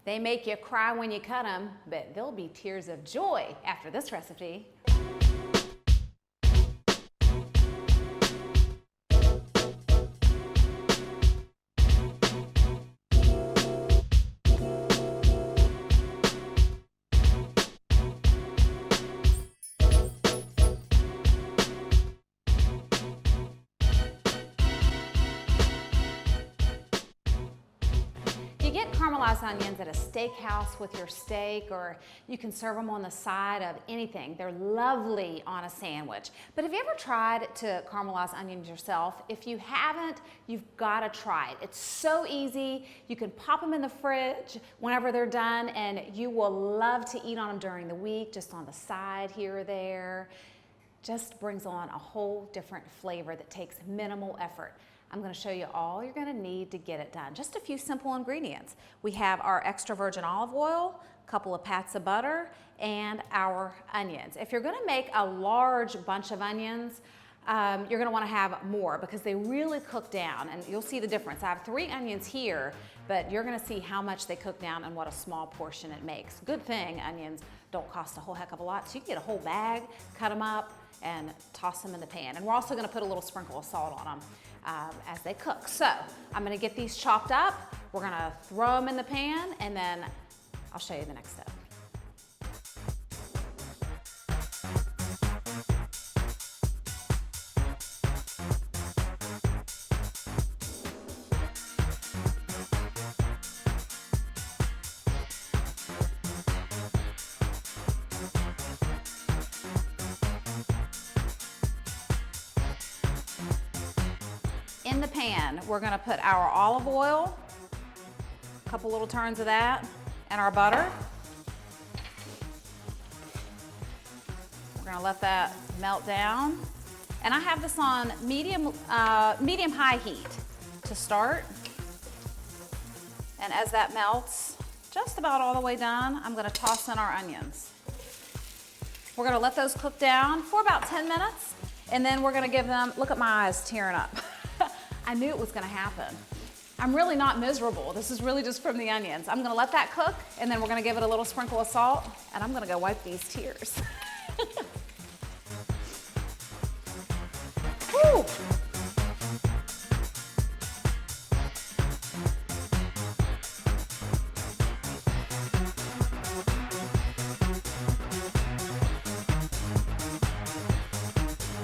They make you cry when you cut them, but they'll be tears of joy after this recipe. You get caramelized onions at a steakhouse with your steak, or you can serve them on the side of anything. They're lovely on a sandwich. But have you ever tried to caramelize onions yourself? If you haven't, you've got to try it. It's so easy. You can pop them in the fridge whenever they're done, and you will love to eat on them during the week, just on the side here or there. Just brings on a whole different flavor that takes minimal effort. I'm going to show you all you're going to need to get it done. Just a few simple ingredients. We have our extra virgin olive oil, a couple of pats of butter, and our onions. If you're going to make a large bunch of onions, you're going to want to have more because they really cook down, and you'll see the difference. I have 3 onions here, but you're going to see how much they cook down and what a small portion it makes. Good thing onions don't cost a whole heck of a lot, so you can get a whole bag, cut them up, and toss them in the pan. And we're also going to put a little sprinkle of salt on them as they cook. So I'm going to get these chopped up. We're going to throw them in the pan, and then I'll show you the next step. In the pan, we're going to put our olive oil, a couple little turns of that, and our butter. We're going to let that melt down. And I have this on medium-high heat to start. And as that melts, just about all the way done, I'm going to toss in our onions. We're going to let those cook down for about 10 minutes, and then we're going to give them, look at my eyes tearing up. I knew it was going to happen. I'm really not miserable. This is really just from the onions. I'm going to let that cook, and then we're going to give it a little sprinkle of salt, and I'm going to go wipe these tears. Woo!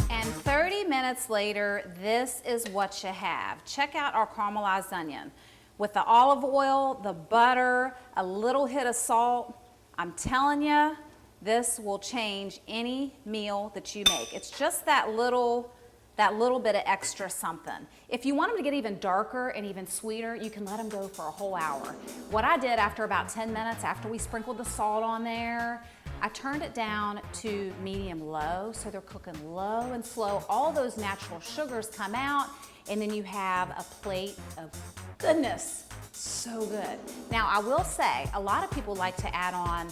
And 30 minutes later, this is what you have. Check out our caramelized onion. With the olive oil, the butter, a little hit of salt, I'm telling you, this will change any meal that you make. It's just that little bit of extra something. If you want them to get even darker and even sweeter, you can let them go for a whole hour. What I did after about 10 minutes, after we sprinkled the salt on there, I turned it down to medium-low, so they're cooking low and slow. All those natural sugars come out, and then you have a plate of goodness. So good. Now, I will say, a lot of people like to add on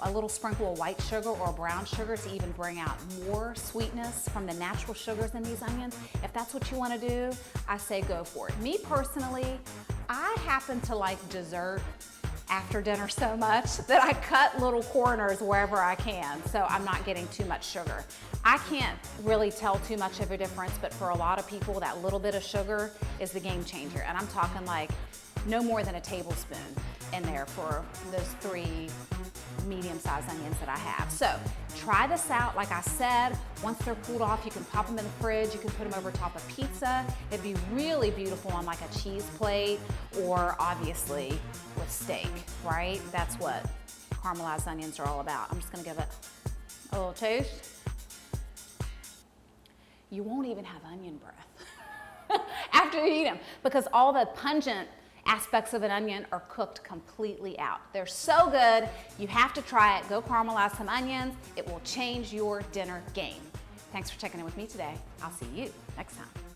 a little sprinkle of white sugar or brown sugar to even bring out more sweetness from the natural sugars in these onions. If that's what you want to do, I say go for it. Me personally, I happen to like dessert after dinner so much that I cut little corners wherever I can, so I'm not getting too much sugar. I can't really tell too much of a difference, but for a lot of people, that little bit of sugar is the game changer. And I'm talking like no more than a tablespoon in there for those 3 medium-sized onions that I have. So try this out. Like I said, once they're cooled off, you can pop them in the fridge. You can put them over top of pizza. It'd be really beautiful on like a cheese plate, or obviously with steak, right? That's what caramelized onions are all about. I'm just gonna give it a little taste. You won't even have onion breath after you eat them, because all the pungent aspects of an onion are cooked completely out. They're so good, you have to try it. Go caramelize some onions. It will change your dinner game. Thanks for checking in with me today. I'll see you next time.